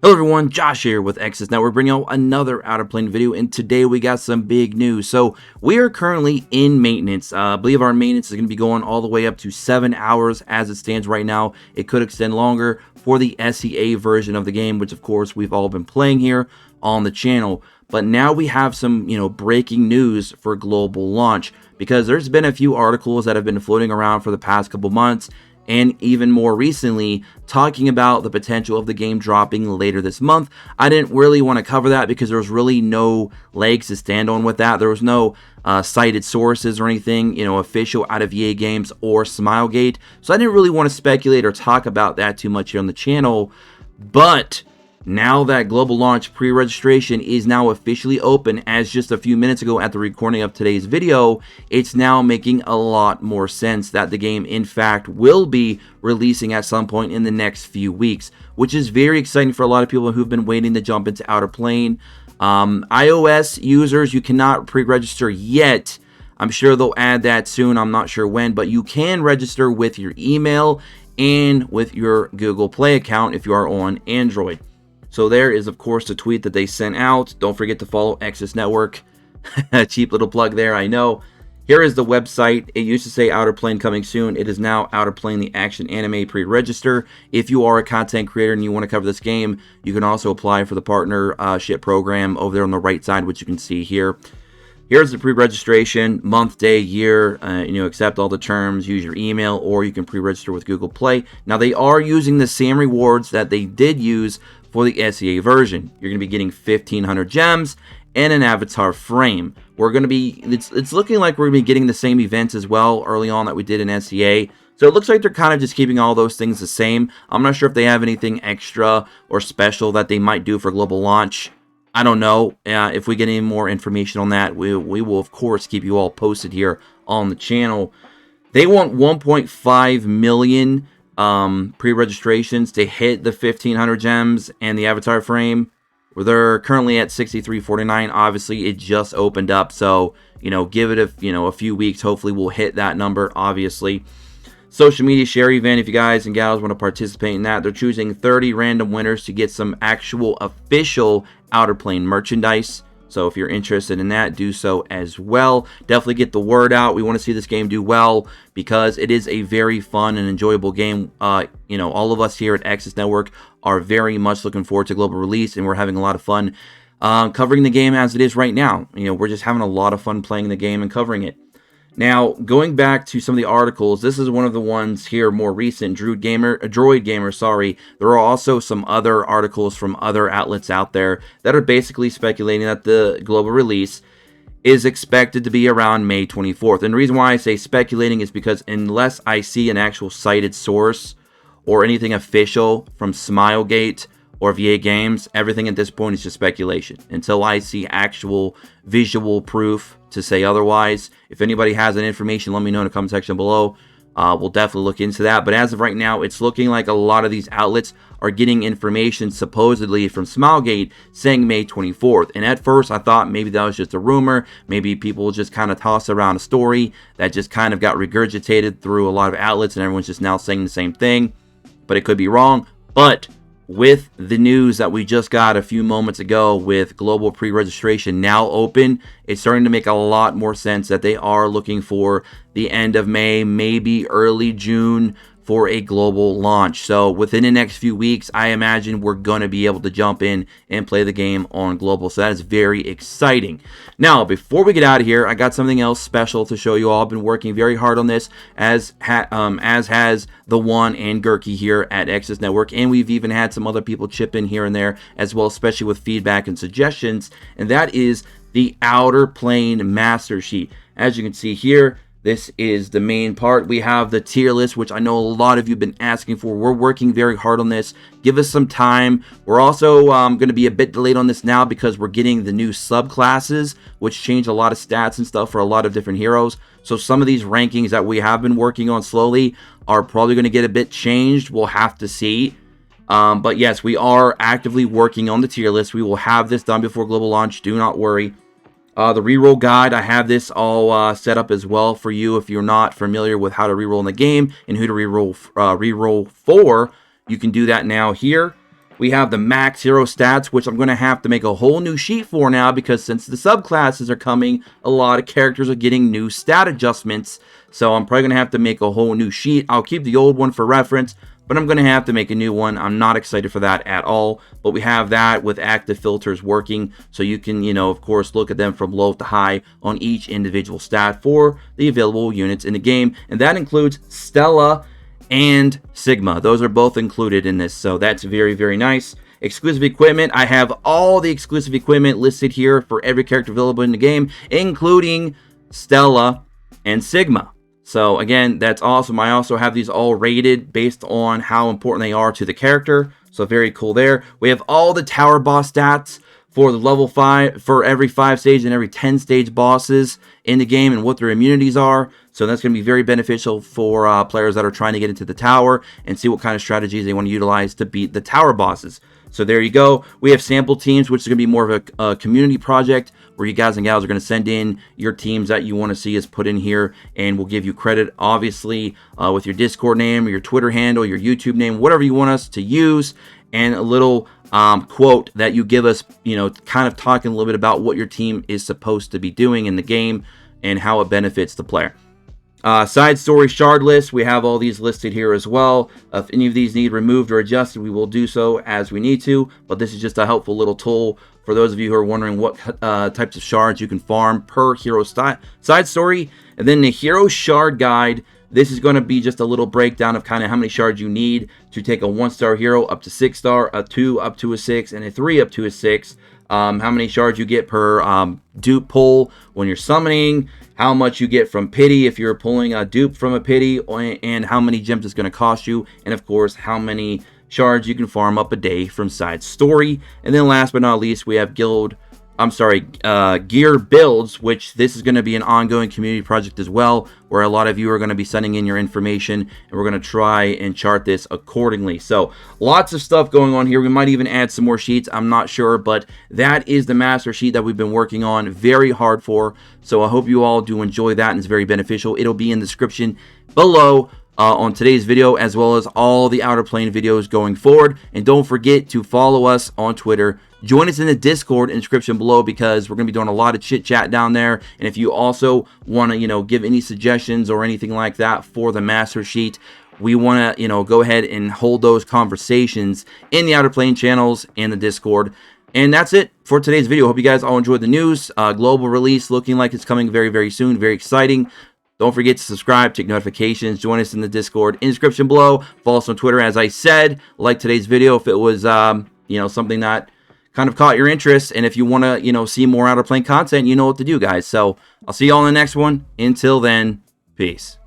Hello everyone, Josh here with Exodus Network, bringing you another Outerplane video, and today we got some big news. So we are currently in maintenance. I believe our maintenance is going to be going all the way up to 7 hours as it stands right now. It could extend longer for the SEA version of the game, which of course we've all been playing here on the channel. But now we have some, breaking news for global launch, because there's been a few articles that have been floating around for the past couple months, and even more recently, talking about the potential of the game dropping later this month. I didn't really want to cover that because there was really no legs to stand on with that. There was no cited sources or anything, official out of EA Games or Smilegate. So I didn't really want to speculate or talk about that too much here on the channel. But now that global launch pre-registration is now officially open, as just a few minutes ago at the recording of today's video, it's now making a lot more sense that the game in fact will be releasing at some point in the next few weeks, which is very exciting for a lot of people who've been waiting to jump into Outerplane. iOS users, you cannot pre-register yet. I'm sure they'll add that soon. I'm not sure when, but you can register with your email and with your Google Play account if you are on Android. So there is, of course, the tweet that they sent out. Don't forget to follow Exodus Network. Cheap little plug there, I know. Here is the website. It used to say Outerplane coming soon. It is now Outerplane the Action Anime Pre-Register. If you are a content creator and you want to cover this game, you can also apply for the partnership program over there on the right side, which you can see here. Here's the pre-registration, month, day, year, accept all the terms, use your email, or you can pre-register with Google Play. Now, they are using the same rewards that they did use for the SEA version. You're going to be getting 1,500 gems and an avatar frame. We're going to be, it's looking like we're going to be getting the same events as well early on that we did in SEA. So it looks like they're kind of just keeping all those things the same. I'm not sure if they have anything extra or special that they might do for global launch. I don't know. If we get any more information on that, we will, of course, keep you all posted here on the channel. They want 1.5 million pre-registrations to hit the 1,500 gems and the avatar frame. They're currently at 63.49. Obviously, it just opened up, so give it a few weeks. Hopefully, we'll hit that number. Obviously, social media share event. If you guys and gals want to participate in that, they're choosing 30 random winners to get some actual official Outerplane merchandise. So if you're interested in that, do so as well. Definitely get the word out. We want to see this game do well because it is a very fun and enjoyable game. All of us here at Exodus Network are very much looking forward to global release, and we're having a lot of fun covering the game as it is right now. We're just having a lot of fun playing the game and covering it. Now, going back to some of the articles, this is one of the ones here more recent, Droid Gamer, There are also some other articles from other outlets out there that are basically speculating that the global release is expected to be around May 24th. And the reason why I say speculating is because unless I see an actual cited source or anything official from Smilegate or EA Games, everything at this point is just speculation. Until I see actual visual proof to say otherwise. If anybody has that information, let me know in the comment section below. We'll definitely look into that. But as of right now, it's looking like a lot of these outlets are getting information supposedly from Smilegate saying May 24th. And at first, I thought maybe that was just a rumor. Maybe people just kind of toss around a story that just kind of got regurgitated through a lot of outlets and everyone's just now saying the same thing. But it could be wrong. But with the news that we just got a few moments ago with global pre-registration now open, it's starting to make a lot more sense that they are looking for the end of May, maybe early June for a global launch. So within the next few weeks, I imagine we're going to be able to jump in and play the game on global. So that is very exciting. Now, before we get out of here, I got something else special to show you all. I've been working very hard on this, as has THEONE and Gherky here at Exodus Network. And we've even had some other people chip in here and there as well, especially with feedback and suggestions. And that is the Outerplane Master Sheet. As you can see here, this is the main part. We have the tier list, which I know a lot of you have been asking for. We're working very hard on this. Give us some time. We're also going to be a bit delayed on this now because we're getting the new subclasses, which change a lot of stats and stuff for a lot of different heroes. So some of these rankings that we have been working on slowly are probably going to get a bit changed. We'll have to see. But yes, we are actively working on the tier list. We will have this done before global launch. Do not worry. The reroll guide, I have this all set up as well for you if you're not familiar with how to reroll in the game and who to reroll for. You can do that now here. we have the max hero stats, which I'm going to have to make a whole new sheet for now, because since the subclasses are coming, a lot of characters are getting new stat adjustments. So I'm probably going to have to make a whole new sheet. I'll keep the old one for reference, but I'm going to have to make a new one. I'm not excited for that at all. But we have that with active filters working, so you can, of course, look at them from low to high on each individual stat for the available units in the game. And that includes Stella and Sigma. Those are both included in this, so that's very, very nice. Exclusive equipment, I have all the exclusive equipment listed here for every character available in the game, including Stella and Sigma. So again, that's awesome. I also have these all rated based on how important they are to the character, so very cool there. We have all the tower boss stats for the level 5, for every 5 stage and every 10 stage bosses in the game, and what their immunities are. So that's going to be very beneficial for players that are trying to get into the tower and see what kind of strategies they want to utilize to beat the tower bosses. So there you go. We have sample teams, which is going to be more of a community project where you guys and gals are going to send in your teams that you want to see us put in here, and we'll give you credit, obviously, with your Discord name, or your Twitter handle, your YouTube name, whatever you want us to use, and a little quote that you give us, kind of talking a little bit about what your team is supposed to be doing in the game and how it benefits the player. Side story shard list, we have all these listed here as well. If any of these need removed or adjusted, we will do so as we need to, but this is just a helpful little tool for those of you who are wondering what types of shards you can farm per hero side story. And then the hero shard guide, this is going to be just a little breakdown of kind of how many shards you need to take a 1-star hero up to 6-star, a 2 up to a 6, and a 3 up to a 6. How many shards you get per dupe pull when you're summoning, how much you get from pity if you're pulling a dupe from a pity, and how many gems it's going to cost you, and of course how many shards you can farm up a day from side story. And then last but not least, we have gear builds, which this is going to be an ongoing community project as well, where a lot of you are going to be sending in your information, and we're going to try and chart this accordingly. So lots of stuff going on here. We might even add some more sheets, I'm not sure, but that is the master sheet that we've been working on very hard for. So I hope you all do enjoy that, and it's very beneficial. It'll be in the description below on today's video, as well as all the Outerplane videos going forward. And don't forget to follow us on Twitter. Join us in the Discord in the description below, because we're going to be doing a lot of chit chat down there. And if you also want to, give any suggestions or anything like that for the master sheet, we want to, go ahead and hold those conversations in the Outerplane channels and the Discord. And that's it for today's video. Hope you guys all enjoyed the news. Global release looking like it's coming very, very soon. Very exciting. Don't forget to subscribe, check notifications, join us in the Discord in the description below. Follow us on Twitter, as I said. Like today's video if it was, something that kind of caught your interest. And if you want to, see more Outerplane content, you know what to do, guys. So I'll see you all in the next one. Until then, peace.